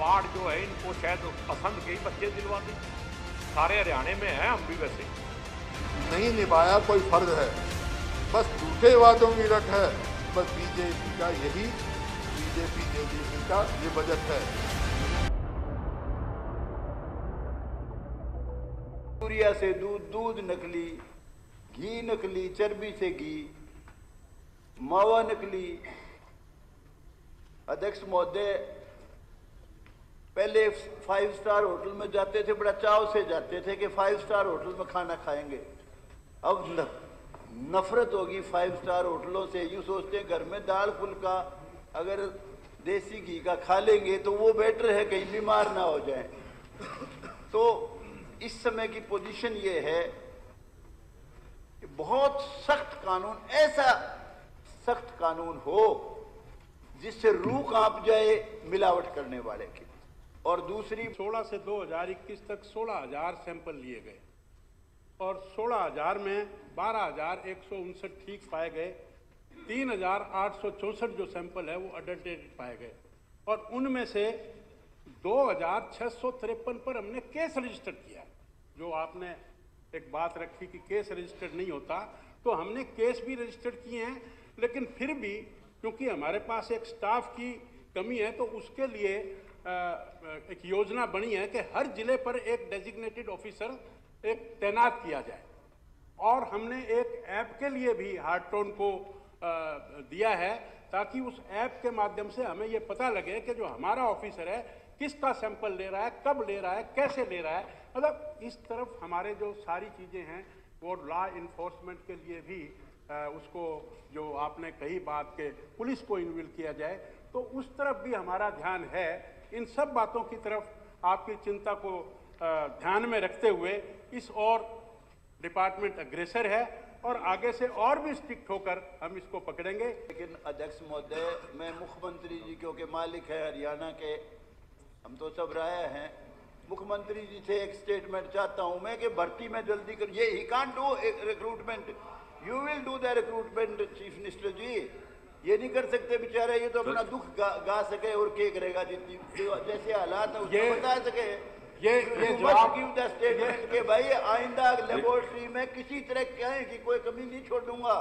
Ward जो है इनको शायद पसंद के ही बच्चे दिलवाते, सारे हरियाणा में हैं, हम भी वैसे नहीं निभाया कोई फर्ज है, बस झूठे वादों की रट है, बस बीजेपी का यही जेजेपी का ये बजट है। यूरिया से दूध, दूध नकली, घी नकली, चर्बी से घी, मावा नकली। अध्यक्ष महोदय, पहले 5 स्टार होटल में जाते थे, बड़ा चाव से जाते थे कि 5 स्टार होटल में खाना खाएंगे। अब नफरत होगी 5 स्टार होटलों से। यूँ सोचते हैं घर में दाल फुल्का अगर देसी घी का खा लेंगे तो वो बेटर है, कहीं बीमार ना हो जाए। तो इस समय की पोजीशन ये है कि बहुत सख्त कानून, ऐसा सख्त कानून हो जिससे रूह कांप जाए मिलावट करने वाले की। और दूसरी 16 से 2021 तक 16,000 सैंपल लिए गए और 16,000 में 12,159 ठीक पाए गए। 3,864 जो सैंपल है वो अडल्टेटेड पाए गए और उनमें से 2,653 पर हमने केस रजिस्टर किया। जो आपने एक बात रखी कि केस रजिस्टर्ड नहीं होता, तो हमने केस भी रजिस्टर्ड किए हैं, लेकिन फिर भी क्योंकि हमारे पास एक स्टाफ की कमी है तो उसके लिए एक योजना बनी है कि हर जिले पर एक डेजिग्नेटेड ऑफिसर एक तैनात किया जाए। और हमने एक ऐप के लिए भी हार्टटोन को दिया है ताकि उस ऐप के माध्यम से हमें ये पता लगे कि जो हमारा ऑफिसर है किसका सैंपल ले रहा है, कब ले रहा है, कैसे ले रहा है। मतलब इस तरफ हमारे जो सारी चीज़ें हैं वो लॉ इन्फोर्समेंट के लिए भी उसको जो आपने कही बात के पुलिस को इन्वॉल्व किया जाए, तो उस तरफ भी हमारा ध्यान है। इन सब बातों की तरफ आपकी चिंता को ध्यान में रखते हुए इस और डिपार्टमेंट अग्रेसर है और आगे से और भी स्ट्रिक्ट होकर हम इसको पकड़ेंगे। लेकिन अध्यक्ष महोदय, मैं मुख्यमंत्री जी क्योंकि मालिक है हरियाणा के, हम तो सब राय हैं, मुख्यमंत्री जी से एक स्टेटमेंट चाहता हूं मैं कि भर्ती में जल्दी कर। ये he can't do recruitment, you will do the recruitment chief minister ji. ये नहीं कर सकते बेचारे, ये तो अपना दुख गा सके और क्या करेगा, जितनी जैसे हालात है उसको बता सके। ये जवाब गिव द स्टेटमेंट के भाई आइंदा लेबोरेटरी में किसी तरह कहें कि कोई कमी नहीं छोड़ूंगा,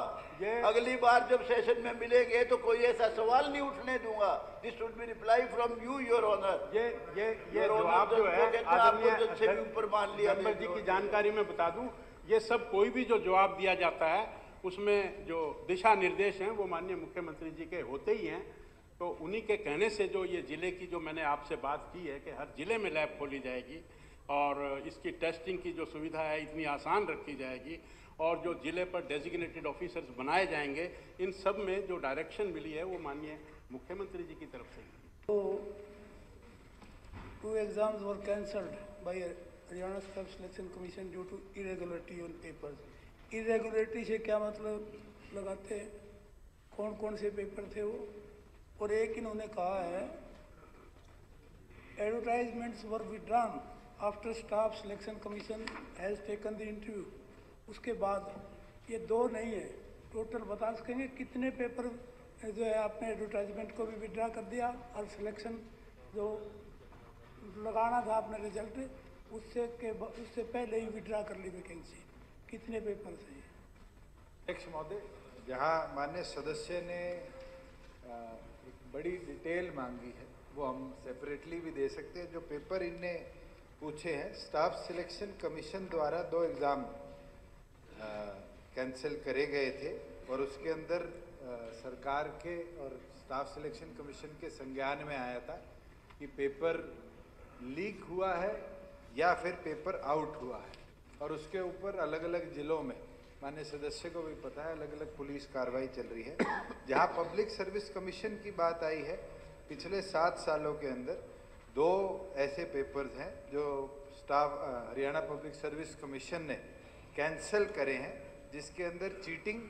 अगली बार जब सेशन में मिलेंगे तो कोई ऐसा सवाल नहीं उठने दूंगा। This should be reply from you your honour. ये जवाब जो है आदरणीय ऊपर मान लिया जी की जानकारी में बता दूं, ये सब कोई भी जो जवाब दिया जाता है उसमें जो दिशा निर्देश हैं वो माननीय मुख्यमंत्री जी के होते ही हैं। तो उन्हीं के कहने से जो ये ज़िले की जो मैंने आपसे बात की है कि हर ज़िले में लैब खोली जाएगी और इसकी टेस्टिंग की जो सुविधा है इतनी आसान रखी जाएगी और जो ज़िले पर डेजिग्नेटेड ऑफिसर्स बनाए जाएंगे, इन सब में जो डायरेक्शन मिली है वो माननीय मुख्यमंत्री जी की तरफ से। तो 2 exams were cancelled by Haryana Staff Selection Commission due to irregularity on papers. Irregularity से क्या मतलब लगाते हैं, कौन कौन से पेपर थे वो? और एक इन्होंने कहा है advertisements were withdrawn after staff selection commission has taken the interview. उसके बाद ये 2 नहीं है, टोटल बता सकेंगे कितने पेपर जो है आपने एडवर्टाइजमेंट को भी विड्रॉ कर दिया और सिलेक्शन जो लगाना था आपने रिजल्ट उससे पहले ही विड्रॉ कर ली वैकेंसी, कितने पेपर थे? अध्यक्ष महोदय, जहाँ माननीय सदस्य ने एक बड़ी डिटेल मांगी है वो हम सेपरेटली भी दे सकते हैं। जो पेपर इनने पूछे हैं, स्टाफ सिलेक्शन कमीशन द्वारा 2 एग्ज़ाम कैंसिल करे गए थे और उसके अंदर सरकार के और स्टाफ सिलेक्शन कमीशन के संज्ञान में आया था कि पेपर लीक हुआ है या फिर पेपर आउट हुआ है और उसके ऊपर अलग अलग ज़िलों में माननीय सदस्य को भी पता है अलग अलग पुलिस कार्रवाई चल रही है। जहां पब्लिक सर्विस कमीशन की बात आई है, पिछले 7 सालों के अंदर 2 ऐसे पेपर्स हैं जो staff Haryana public service commission ने कैंसिल करे हैं, जिसके अंदर चीटिंग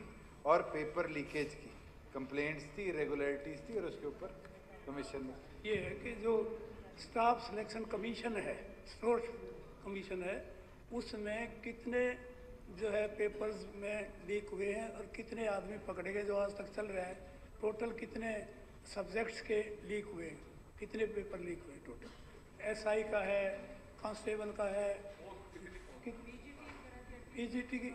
और पेपर लीकेज की कंप्लेंट्स थी, इरेगुलरिटीज़ थी और उसके ऊपर कमीशन ने ये है कि जो स्टाफ सिलेक्शन कमीशन है, स्पोर्ट्स कमीशन है, उसमें कितने जो है पेपर्स में लीक हुए हैं और कितने आदमी पकड़े गए जो आज तक चल रहा है, टोटल कितने सब्जेक्ट्स के लीक हुए हैं, कितने पेपर लीक हुए टोटल? SI का है, कांस्टेबल का है, PGT की,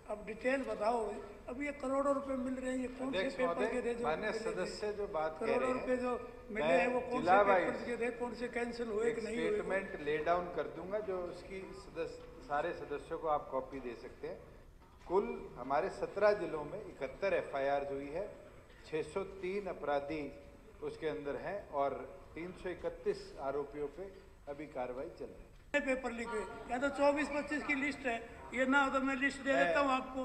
अब डिटेल बताओ। अब ये करोड़ों रुपए मिल रहे हैं, ये कौन से पेपर के थे? जो माननीय सदस्य जो बात कह रहे करोड़ों रुपए जो मिले हैं वो कौन से पेपर के थे, कौन से कैंसिल हुए कि नहीं हुए? स्टेटमेंट ले डाउन कर दूंगा जो उसकी सारे सदस्यों को आप कॉपी दे सकते हैं। कुल हमारे 17 जिलों में 71 FIR हुई है, 603 अपराधी उसके अंदर हैं और 331 आरोपियों पे अभी कार्रवाई चल रही है। पेपर लीक हुए या तो 24-25 की लिस्ट है, ये ना हो तो मैं लिस्ट दे देता हूँ आपको।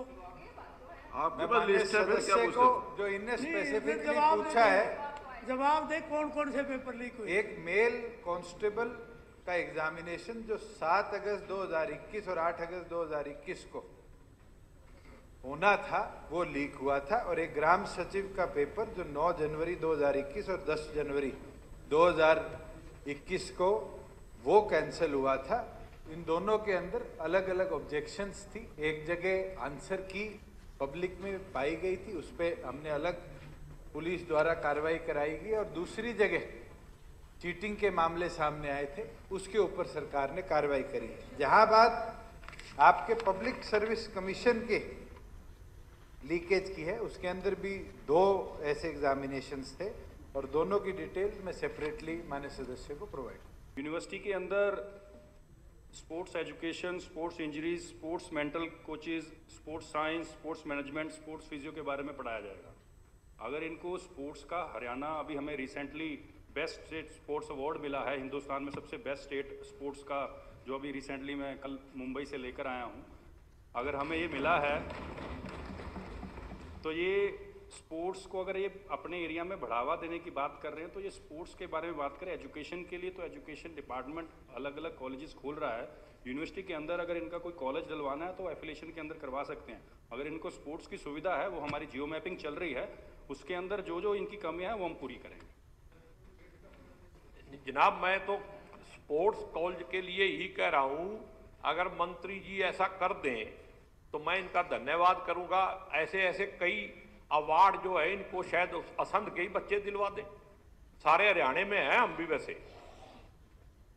आपके पास लिस्ट है, फिर क्या सदस्य को पूछते? जो इनने स्पेसिफिकली जवाब पूछा है, जवाब दे कौन कौन से पेपर लीक हुए। एक मेल कांस्टेबल का एग्जामिनेशन जो 7 अगस्त 2021 और 8 अगस्त 2021 को होना था वो लीक हुआ था, और एक ग्राम सचिव का पेपर जो 9 जनवरी 2021 और 10 जनवरी 2021 को वो कैंसिल हुआ था। इन दोनों के अंदर अलग अलग ऑब्जेक्शंस थी। एक जगह आंसर की पब्लिक में पाई गई थी, उस पर हमने अलग पुलिस द्वारा कार्रवाई कराई गई, और दूसरी जगह चीटिंग के मामले सामने आए थे, उसके ऊपर सरकार ने कार्रवाई करी। जहां बात आपके पब्लिक सर्विस कमीशन के लीकेज की है, उसके अंदर भी 2 ऐसे एग्जामिनेशंस थे, और दोनों की डिटेल मैं सेपरेटली माननीय सदस्य को प्रोवाइड। यूनिवर्सिटी के अंदर sports education, sports injuries, sports mental coaches, sports science, sports management, sports physio के बारे में पढ़ाया जाएगा। अगर इनको स्पोर्ट्स का हरियाणा, अभी हमें recently best state sports award मिला है, हिंदुस्तान में सबसे बेस्ट स्टेट स्पोर्ट्स का, जो अभी रिसेंटली मैं कल मुंबई से लेकर आया हूँ। अगर हमें ये मिला है तो ये स्पोर्ट्स को अगर ये अपने एरिया में बढ़ावा देने की बात कर रहे हैं, तो ये स्पोर्ट्स के बारे में बात करें। एजुकेशन के लिए तो एजुकेशन डिपार्टमेंट अलग अलग कॉलेजेस खोल रहा है। यूनिवर्सिटी के अंदर अगर इनका कोई कॉलेज डलवाना है तो एफिलिएशन के अंदर करवा सकते हैं। अगर इनको स्पोर्ट्स की सुविधा है, वो हमारी जियो मैपिंग चल रही है, उसके अंदर जो जो इनकी कमियां हैं वो हम पूरी करेंगे। जनाब, मैं तो स्पोर्ट्स कॉलेज के लिए ही कह रहा हूं, अगर मंत्री जी ऐसा कर दें तो मैं इनका धन्यवाद करूंगा। ऐसे ऐसे कई अवार्ड जो है इनको शायद असंध के ही बच्चे दिलवा दें। सारे हरियाणा में हैं, हम भी वैसे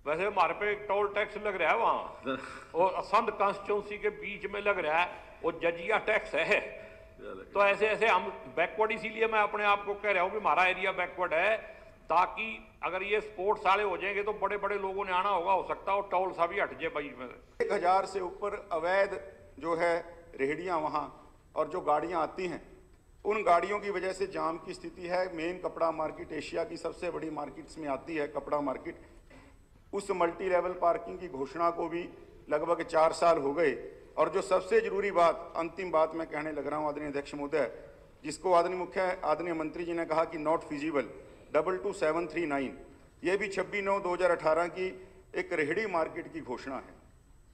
हमारे पे एक टोल टैक्स लग रहा है वहां, और असंध कॉन्स्टिट्यूंसी के बीच में लग रहा है, वो जजिया टैक्स है। तो ऐसे ऐसे हम बैकवर्ड, इसीलिए मैं अपने आप को कह रहा हूं कि हमारा एरिया बैकवर्ड है, ताकि अगर ये स्पोर्ट्स वाले हो जाएंगे तो बड़े बड़े लोगों ने आना होगा, हो सकता है और टोल सा भी हट जाए बीच में। 1000 से ऊपर अवैध जो है रेहड़ियां वहां, और जो गाड़ियां आती हैं उन गाड़ियों की वजह से जाम की स्थिति है। मेन कपड़ा मार्केट एशिया की सबसे बड़ी मार्केट्स में आती है कपड़ा मार्केट। उस मल्टी लेवल पार्किंग की घोषणा को भी लगभग 4 साल हो गए। और जो सबसे जरूरी बात, अंतिम बात मैं कहने लग रहा हूं आदरणीय अध्यक्ष महोदय, जिसको आदरणीय मंत्री जी ने कहा कि नॉट फिजिबल, 22739, ये भी 26/9/2018 की एक रेहड़ी मार्केट की घोषणा है।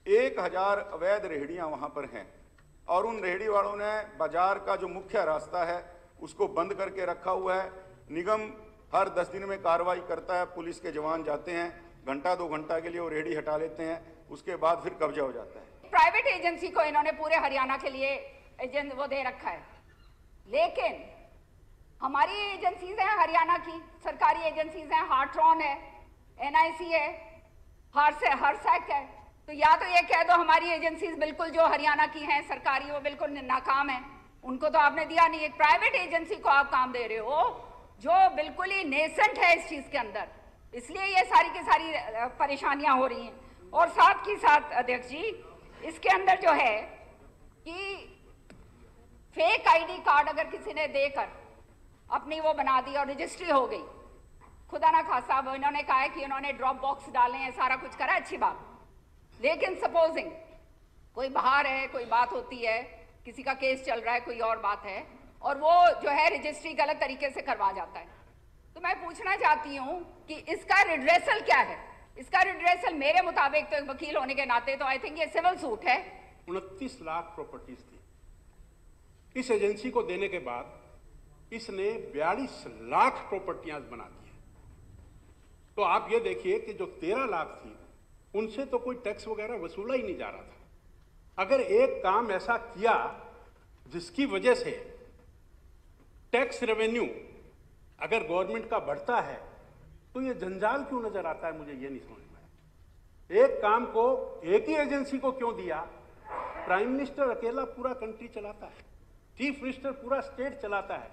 1000 अवैध रेहड़ियां वहां पर हैं, और उन रेहड़ी वालों ने बाजार का जो मुख्य रास्ता है उसको बंद करके रखा हुआ है। निगम हर 10 दिन में कार्रवाई करता है, पुलिस के जवान जाते हैं, घंटा 2 घंटा के लिए वो रेहड़ी हटा लेते हैं, उसके बाद फिर कब्जा हो जाता है। प्राइवेट एजेंसी को इन्होंने पूरे हरियाणा के लिए एजेंट वो दे रखा है, लेकिन हमारी एजेंसीज हैं हरियाणा की, सरकारी एजेंसीज हैं, हार्ट्रॉन है, NIC है, हरसैक है। तो या तो ये कह दो हमारी एजेंसीज बिल्कुल जो हरियाणा की हैं सरकारी वो बिल्कुल नाकाम है, उनको तो आपने दिया नहीं। एक प्राइवेट एजेंसी को आप काम दे रहे हो जो बिल्कुल ही नेसेंट है इस चीज के अंदर, इसलिए ये सारी की सारी परेशानियां हो रही हैं। और साथ ही साथ अध्यक्ष जी, इसके अंदर जो है कि फेक ID कार्ड अगर किसी ने देकर अपनी वो बना दी और रजिस्ट्री हो गई, खुदा ना खासा, इन्होंने कहा है कि इन्होंने ड्रॉप बॉक्स डाले हैं, सारा कुछ करा, अच्छी बात, लेकिन सपोजिंग कोई बाहर है, कोई बात होती है, किसी का केस चल रहा है, कोई और बात है, और वो जो है रजिस्ट्री गलत तरीके से करवा जाता है, तो मैं पूछना चाहती हूँ कि इसका रिड्रेसल क्या है? इसका रिड्रेसल मेरे मुताबिक, तो एक वकील होने के नाते, तो आई थिंक ये सिविल सूट है। 29 लाख प्रॉपर्टीज थी। इस एजेंसी को देने के बाद इसने 42 लाख प्रॉपर्टियां बना दी है। तो आप ये देखिए कि जो 13 लाख थी उनसे तो कोई टैक्स वगैरह वसूला ही नहीं जा रहा था। अगर एक काम ऐसा किया जिसकी वजह से टैक्स रेवेन्यू अगर गवर्नमेंट का बढ़ता है तो ये जंजाल क्यों नजर आता है, मुझे ये नहीं समझ में आया। एक काम को एक ही एजेंसी को क्यों दिया? प्राइम मिनिस्टर अकेला पूरा कंट्री चलाता है, चीफ मिनिस्टर पूरा स्टेट चलाता है।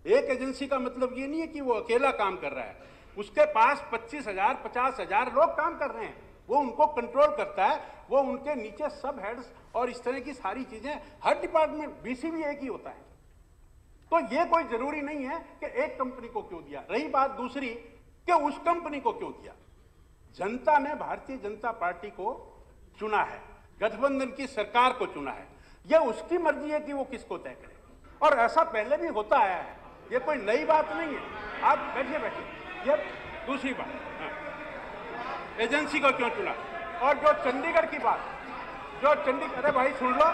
एक एजेंसी का मतलब ये नहीं है कि वो अकेला काम कर रहा है, उसके पास 25,000 50,000 लोग काम कर रहे हैं, वो उनको कंट्रोल करता है, वो उनके नीचे सब हेड्स और इस तरह की सारी चीजें, हर डिपार्टमेंट बीसी भी एक ही होता है। तो ये कोई जरूरी नहीं है कि एक कंपनी को क्यों दिया। रही बात दूसरी कि उस कंपनी को क्यों दिया, जनता ने भारतीय जनता पार्टी को चुना है, गठबंधन की सरकार को चुना है, यह उसकी मर्जी है कि वो किसको तय करे, और ऐसा पहले भी होता आया है, ये कोई नई बात नहीं है। आप बैठिए बैठिए। ये दूसरी बात, हाँ, एजेंसी को क्यों चुना। और जो चंडीगढ़ की बात, जो चंडीगढ़, अरे भाई सुन लो,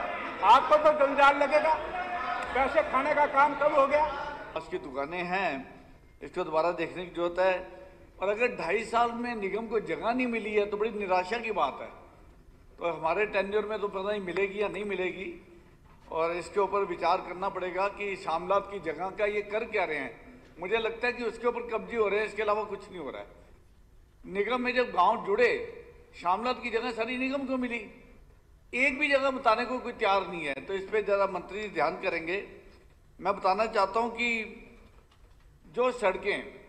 आपको तो जंजाल लगेगा, पैसे खाने का काम कब हो गया। उसकी दुकानें हैं, इसको दोबारा देखने की जरूरत है। और अगर 2.5 साल में निगम को जगह नहीं मिली है तो बड़ी निराशा की बात है। तो हमारे टेन्योर में तो पता नहीं मिलेगी या नहीं मिलेगी, और इसके ऊपर विचार करना पड़ेगा कि शामलात की जगह का ये कर क्या रहे हैं। मुझे लगता है कि उसके ऊपर कब्जे हो रहे हैं, इसके अलावा कुछ नहीं हो रहा है। निगम में जब गांव जुड़े, शामलात की जगह सारी निगम को मिली, एक भी जगह बताने को कोई तैयार नहीं है। तो इस पर ज़रा मंत्री ध्यान करेंगे। मैं बताना चाहता हूँ कि जो सड़कें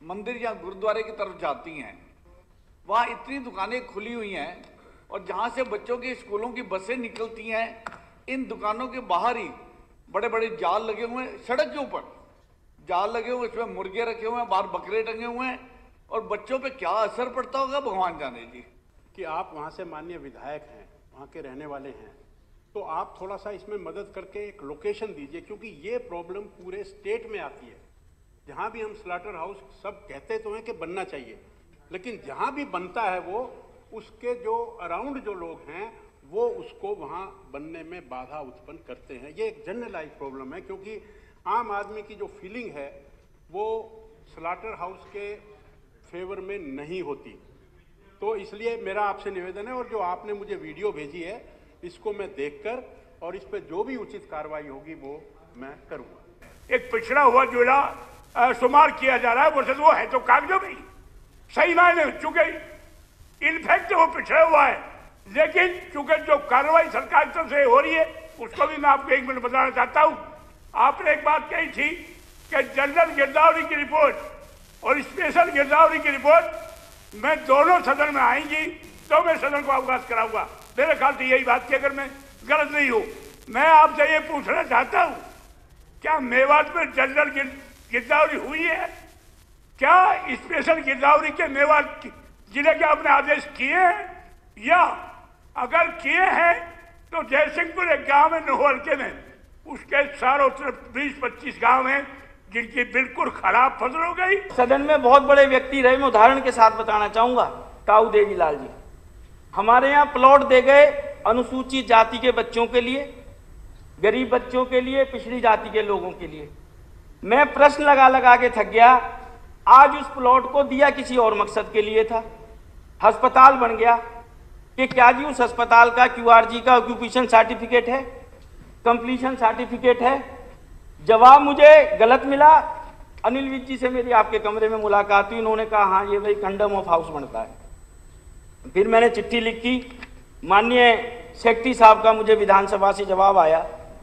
मंदिर या गुरुद्वारे की तरफ जाती हैं, वहाँ इतनी दुकानें खुली हुई हैं, और जहाँ से बच्चों के स्कूलों की बसें निकलती हैं, इन दुकानों के बाहर ही बड़े बड़े जाल लगे हुए हैं, सड़क के ऊपर जाल लगे हुए, इसमें मुर्गे रखे हुए हैं, बाहर बकरे टंगे हुए हैं, और बच्चों पे क्या असर पड़ता होगा भगवान जाने जी। कि आप वहाँ से माननीय विधायक हैं, वहाँ के रहने वाले हैं, तो आप थोड़ा सा इसमें मदद करके एक लोकेशन दीजिए, क्योंकि ये प्रॉब्लम पूरे स्टेट में आती है। जहाँ भी हम स्लाटर हाउस सब कहते तो हैं कि बनना चाहिए, लेकिन जहाँ भी बनता है वो उसके जो अराउंड जो लोग हैं वो उसको वहाँ बनने में बाधा उत्पन्न करते हैं। ये एक जनरलाइज प्रॉब्लम है, क्योंकि आम आदमी की जो फीलिंग है वो स्लाटर हाउस के फेवर में नहीं होती। तो इसलिए मेरा आपसे निवेदन है, और जो आपने मुझे वीडियो भेजी है इसको मैं देखकर और इस पर जो भी उचित कार्रवाई होगी वो मैं करूँगा। एक पिछड़ा हुआ जिला शुमार किया जा रहा है, वो है तो कागजों में सही मायने, चूंकि इनफैक्ट वो पिछड़ा हुआ है, लेकिन चूंकि जो कार्रवाई सरकार की तरफ से हो रही है उसको भी मैं आपको 1 मिनट बताना चाहता हूं। आपने एक बात कही थी कि जनरल गिरदावरी की रिपोर्ट और स्पेशल गिरदावरी की रिपोर्ट में दोनों सदन में आएंगी तो मैं सदन को अवगत कराऊंगा। मेरे ख्याल से यही बात थी, अगर मैं गलत नहीं हूं। मैं आपसे ये पूछना चाहता हूं, क्या मेवात में जनरल गिरदावरी हुई है? क्या स्पेशल गिरदावरी के मेवात जिले के आपने आदेश किए हैं? या अगर किए हैं तो जयसिंहपुर एक गांव है नोहलके में, उसके चारों तरफ 20-25 गांव हैं जिनकी बिल्कुल खराब फसल हो गई। सदन में बहुत बड़े व्यक्ति रहे, मैं उदाहरण के साथ बताना चाहूंगा। ताऊ देवी लाल जी, हमारे यहाँ प्लॉट दे गए अनुसूचित जाति के बच्चों के लिए, गरीब बच्चों के लिए, पिछड़ी जाति के लोगों के लिए। मैं प्रश्न लगा लगा के थक गया। आज उस प्लॉट को दिया किसी और मकसद के लिए था, अस्पताल बन गया कि क्या जी उस अस्पताल का QRG का ऑक्यूपेशन सर्टिफिकेट है, कंप्लीशन सर्टिफिकेट है? जवाब मुझे गलत मिला। अनिल विज जी से मेरी आपके कमरे में मुलाकात हुई, उन्होंने कहा हाँ ये भाई कंडम ऑफ हाउस बनता है। फिर मैंने चिट्ठी लिखी, माननीय सेक्रेटरी साहब का मुझे विधानसभा से जवाब आया।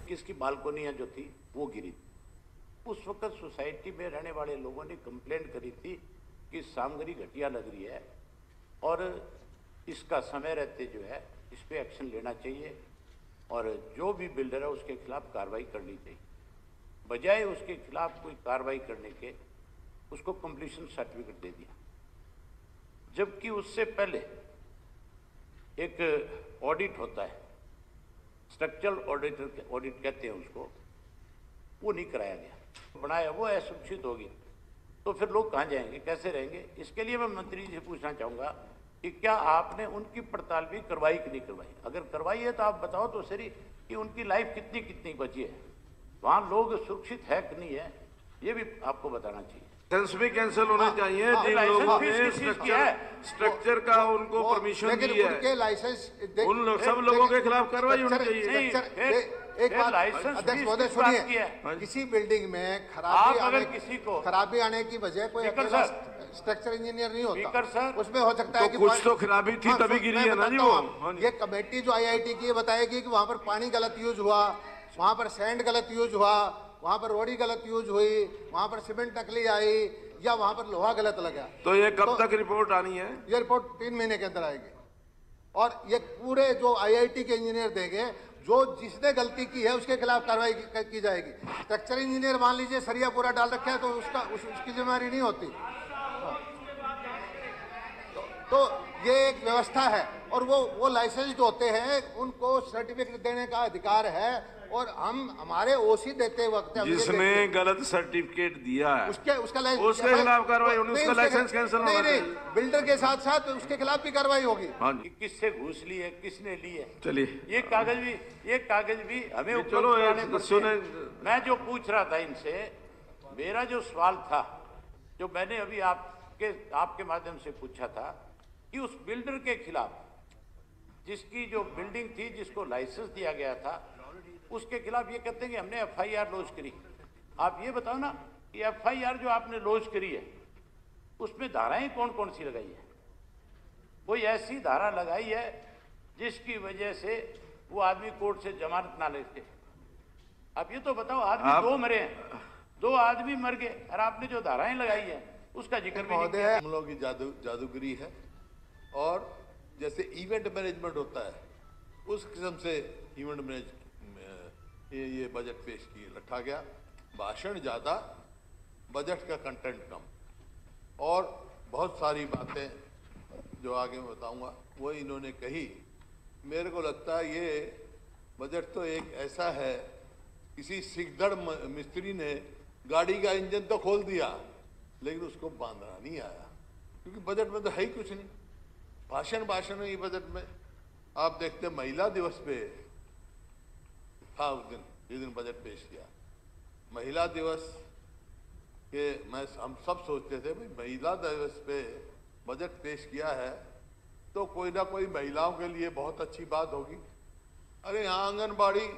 किसकी बालकोनियां जो थी वो गिरी। उस वक्त सोसाइटी में रहने वाले लोगों ने कंप्लेंट करी थी कि सामग्री घटिया लग रही है और इसका समय रहते जो है इस पर एक्शन लेना चाहिए और जो भी बिल्डर है उसके खिलाफ कार्रवाई करनी चाहिए। बजाय उसके खिलाफ कोई कार्रवाई करने के उसको कंप्लीशन सर्टिफिकेट दे दिया, जबकि उससे पहले एक ऑडिट होता है, स्ट्रक्चरल ऑडिट कहते हैं उसको, वो नहीं कराया गया। बनाया वो असुरक्षित होगी तो फिर लोग कहाँ जाएंगे, कैसे रहेंगे? इसके लिए मैं मंत्री जी से पूछना चाहूँगा कि क्या आपने उनकी पड़ताल भी करवाई कि नहीं करवाई? अगर करवाई है तो आप बताओ तो सही कि उनकी लाइफ कितनी कितनी बची है, वहाँ लोग सुरक्षित है कि नहीं है, ये भी आपको बताना चाहिए। लाइसेंस भी कैंसिल होने चाहिए जिन लोगों ने स्ट्रक्चर का उनको परमिशन दी है, उन सब लोगों के खिलाफ कार्रवाई होनी चाहिए। एक बात अध्यक्ष महोदय सुनिए, किसी बिल्डिंग में खराबी आने की वजह कोई स्ट्रक्चर इंजीनियर नहीं होता। स्पीकर सर, उसमें हो सकता है कि कुछ तो खराबी थी तभी गिरी है ना जी वो। ये कमेटी जो IIT की बताएगी कि वहां पर पानी गलत यूज हुआ, वहां पर सैंड गलत यूज हुआ, वहां पर रोड़ी गलत यूज हुई, वहां पर सीमेंट नकली आई, या वहां पर लोहा गलत लगा। तो ये कब तक रिपोर्ट आनी है? ये रिपोर्ट 3 महीने के अंदर आएगी और ये पूरे जो IIT के इंजीनियर देंगे, जो जिसने गलती की है उसके खिलाफ कार्रवाई की जाएगी। स्ट्रक्चर इंजीनियर मान लीजिए सरिया पूरा डाल रखा है तो उसकी जिम्मेदारी नहीं होती। तो ये एक व्यवस्था है और वो लाइसेंस होते हैं, उनको सर्टिफिकेट देने का अधिकार है और हमारे OC देते वक्त जिसने गलत सर्टिफिकेट दिया है उसके खिलाफ कार्रवाई होनी, उसका लाइसेंस कैंसिल होना चाहिए। बिल्डर के साथ साथ उसके खिलाफ भी कार्रवाई होगी। हाँ कि किससे घूस ली है, किसने ली है। चलिए ये कागज भी हमें उपलब्ध चलो कराने पड़ते सुने। हैं। मैं जो पूछ रहा था इनसे, मेरा जो सवाल था, जो मैंने अभी आपके माध्यम से पूछा था कि उस बिल्डर के खिलाफ, जिसकी जो बिल्डिंग थी, जिसको लाइसेंस दिया गया था, उसके खिलाफ ये कहते हैं कि हमने FIR लॉन्च करी। आप ये बताओ ना कि FIR जो आपने लॉन्च करी है उसमें धाराएं कौन कौन सी लगाई है? कोई ऐसी धारा लगाई है जिसकी वजह से वो आदमी कोर्ट से जमानत ना लेते? आप ये तो बताओ, आदमी 2 मरे हैं, 2 आदमी मर गए और आपने जो धाराएं लगाई है उसका जिक्र भी नहीं किया। हम लोगों की जादूगरी है और जैसे इवेंट मैनेजमेंट होता है उस किस्म से इवेंट मैनेज ये बजट पेश किए रखा गया। भाषण ज़्यादा, बजट का कंटेंट कम, और बहुत सारी बातें जो आगे मैं बताऊंगा वो इन्होंने कही। मेरे को लगता है ये बजट तो एक ऐसा है, किसी सिकदड़ मिस्त्री ने गाड़ी का इंजन तो खोल दिया लेकिन उसको बांधना नहीं आया, क्योंकि बजट में तो है ही कुछ नहीं। भाषण ये बजट में आप देखते महिला दिवस पे था उस दिन, जिस दिन बजट पेश किया, महिला दिवस के हम सब सोचते थे भाई महिला दिवस पे बजट पेश किया है तो कोई ना कोई महिलाओं के लिए बहुत अच्छी बात होगी। अरे यहाँ आंगनबाड़ी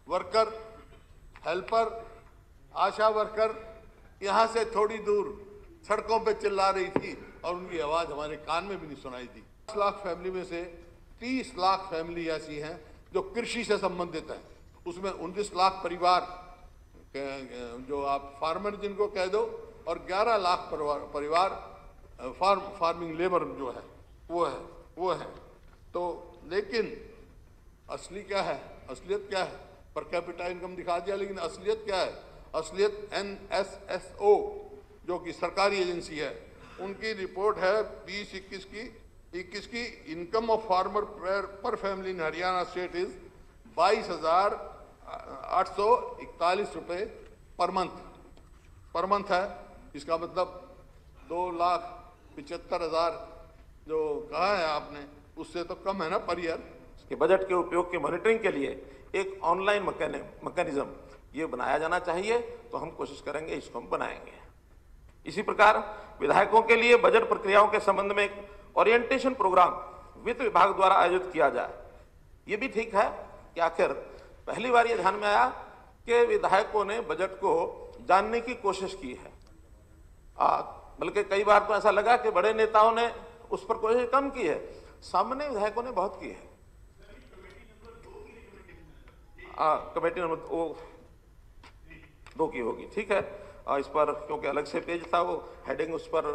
वर्कर, हेल्पर, आशा वर्कर यहाँ से थोड़ी दूर सड़कों पे चिल्ला रही थी और उनकी आवाज़ हमारे कान में भी नहीं सुनाई दी। 10 लाख फैमिली में से 30 लाख फैमिली ऐसी हैं जो कृषि से संबंधित है। उसमें 19 लाख परिवार जो आप फार्मर जिनको कह दो, और 11 लाख परिवार फार्मिंग लेबर जो है वो है। तो लेकिन असली क्या है, असलियत क्या है? पर कैपिटा इनकम दिखा दिया, लेकिन असलियत क्या है? असलियत NSSO जो कि सरकारी एजेंसी है, उनकी रिपोर्ट है 2021 की इनकम ऑफ फार्मर पर family in Haryana state is 22,841 रुपये पर मंथ है। इसका मतलब 2,75,000 जो कहा है आपने, उससे तो कम है ना पर ईयर। कि बजट के उपयोग के मॉनिटरिंग के लिए एक ऑनलाइन मैकेनिज्म ये बनाया जाना चाहिए, तो हम कोशिश करेंगे, इसको हम बनाएंगे। इसी प्रकार विधायकों के लिए बजट प्रक्रियाओं के संबंध में एक ओरिएंटेशन प्रोग्राम वित्त विभाग द्वारा आयोजित किया जाए। ये भी ठीक है कि आखिर पहली बार ये ध्यान में आया कि विधायकों ने बजट को जानने की कोशिश की है, बल्कि कई बार तो ऐसा लगा कि बड़े नेताओं ने उस पर कोशिश कम की है, सामान्य विधायकों ने बहुत की है। कमेटी नंबर 2 की होगी, ठीक है। इस पर क्योंकि अलग से पेज था, वो हेडिंग उस पर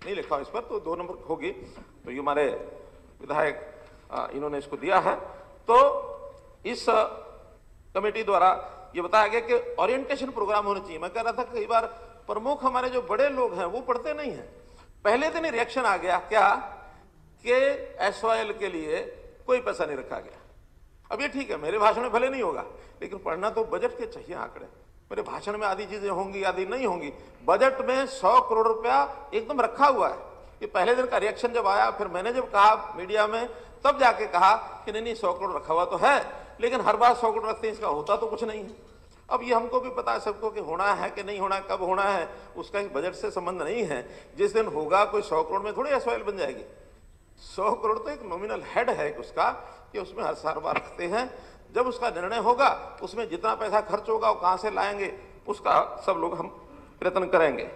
नहीं लिखा, इस पर तो 2 नंबर होगी। तो ये हमारे विधायक इन्होंने इसको दिया है। तो इस कमेटी द्वारा ये बताया गया कि ओरिएंटेशन प्रोग्राम होना चाहिए। मैं कह रहा था कई बार प्रमुख हमारे जो बड़े लोग हैं वो पढ़ते नहीं हैं। पहले दिन ही रिएक्शन आ गया क्या कि SYL के लिए कोई पैसा नहीं रखा गया। अब ये ठीक है, मेरे भाषण में भले नहीं होगा, लेकिन पढ़ना तो बजट के चाहिए आंकड़े। मेरे भाषण में आधी चीजें होंगी, आधी नहीं होंगी। बजट में 100 करोड़ रुपया एकदम रखा हुआ है। ये पहले दिन का रिएक्शन जब आया, फिर मैंने जब कहा मीडिया में, तब जाके कहा कि नहीं 100 करोड़ रखा हुआ तो है, लेकिन हर बार 100 करोड़ रखते हैं, इसका होता तो कुछ नहीं है। अब ये हमको भी पता है सबको कि होना है कि नहीं होना, कब होना है, उसका इस बजट से संबंध नहीं है। जिस दिन होगा कोई 100 करोड़ में थोड़ी SYL बन जाएगी। 100 करोड़ तो एक नॉमिनल हेड है उसका, कि उसमें हर साल बार रखते हैं। जब उसका निर्णय होगा, उसमें जितना पैसा खर्च होगा वो कहाँ से लाएंगे, उसका सब लोग हम प्रयत्न करेंगे।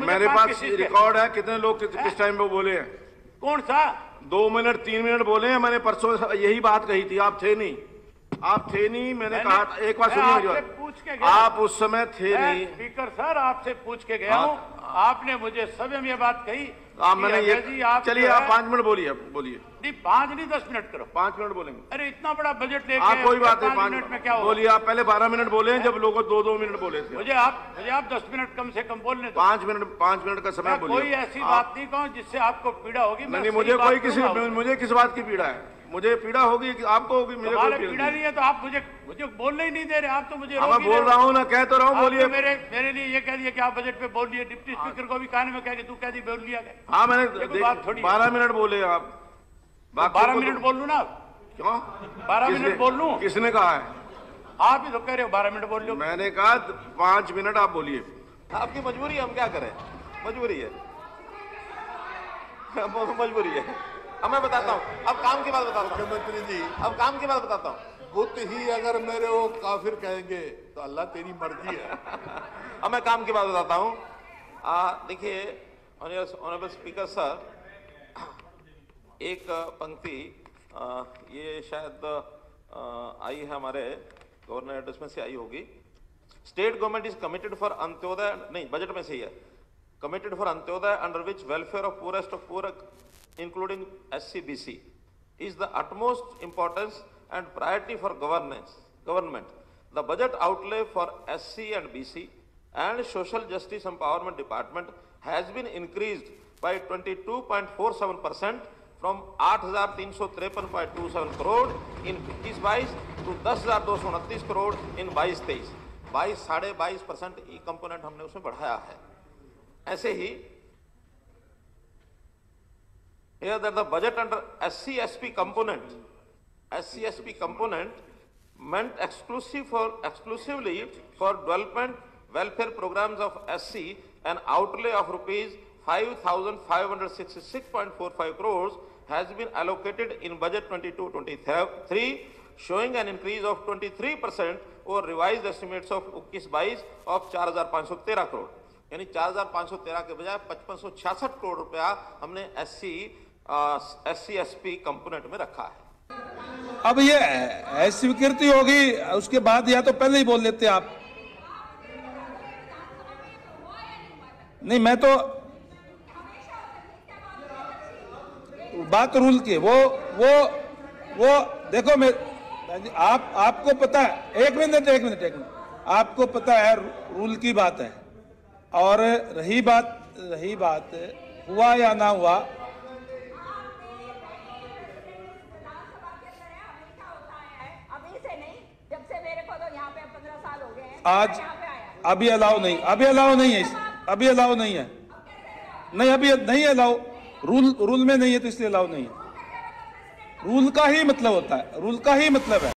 मेरे पास रिकॉर्ड है कितने लोग किस टाइम पे बोले हैं। कौन सा 2 मिनट 3 मिनट बोले हैं। मैंने परसों यही बात कही थी, आप थे नहीं, आप थे नहीं। मैंने कहा था, एक बार सुनिए मेरी बात, आप उस समय थे नहीं। स्पीकर सर आपसे पूछ के गया हूँ, आपने मुझे स्वयं ये बात कही। मैंने ये चलिए आप 5 मिनट बोलिए, बोलिए। नहीं 5 नहीं 10 मिनट करो। 5 मिनट बोलेंगे। अरे इतना बड़ा बजट लेके आप कोई बात नहीं 5 मिनट में क्या होगा? बोलिए। आप पहले 12 मिनट बोले हैं जब लोगों 2-2 मिनट बोले थे। मुझे आप 10 मिनट कम से कम बोलने दो। 5 मिनट का समय बोलिए। कोई ऐसी बात नहीं कहूँ जिससे आपको पीड़ा होगी। नहीं, मुझे किस बात की पीड़ा है? मुझे पीड़ा होगी कि आपको होगी? मुझे कोई पीड़ा नहीं है तो आप मुझे बोलने ही नहीं दे रहे। आप तो मुझे मैं बोल रहा हूँ ना, कह तो रहा हूँ, बोलिए। मेरे लिए ये कह दिया कि आप बजट पे बोल लिए, डिप्टी स्पीकर को भी कहने में कह के तू कह दी बोल लिया। हाँ मैंने 12 मिनट बोले आप। 12 मिनट बोल लूँ ना? क्यों 12 मिनट बोल लूँ? किसने कहा है? आप ही तो कह रहे हो 12 मिनट बोल लो। मैंने कहा 5 मिनट आप बोलिए। आपकी मजबूरी है, हम क्या करें, मजबूरी है, मजबूरी है। अब मैं बताता हूँ, अब काम की बात बताता हूँ मुख्यमंत्री जी, अब काम की बात बताता हूँ। बुत ही अगर मेरे वो काफिर कहेंगे तो अल्लाह तेरी मर्जी है। अब मैं काम की बात बताता हूँ। देखिए ऑनरेबल स्पीकर सर, एक पंक्ति ये शायद आई है हमारे गवर्नर एड्रेस में से आई होगी। State government is committed for Antyodaya, नहीं बजट में से ही है, committed for Antyodaya under which welfare of purest of पूर including SC/BC is the utmost importance and priority for government. The budget outlay for SC and BC and Social Justice Empowerment Department has been increased by 22.47% from 8,353.27 crore in 21-22 to 10,229 crore in 22-23। 22.5% E component हमने उसमें बढ़ाया है। ऐसे ही here that the budget under SC/SP component meant exclusively for development welfare programs of SC, an outlay of rupees 5,566.45 crores has been allocated in budget 22-23, showing an increase of 23% over revised estimates of 21-22 of 4,513 crore। यानी 4,513 के बजाय 5,566 करोड़ रुपया हमने SC/SP component में रखा है। अब ये स्वीकृति होगी, उसके बाद या तो पहले ही बोल लेते आप। नहीं, मैं तो बात रूल की, वो देखो, मैं आपको पता है, एक मिनट आपको पता है रूल की बात है। और रही बात हुआ या ना हुआ, आज अभी अलाउ नहीं है, अभी अलाउ नहीं है, नहीं अभी नहीं अलाउ, रूल में नहीं है तो इसलिए अलाउ नहीं है। रूल का ही मतलब होता है, रूल का ही मतलब है।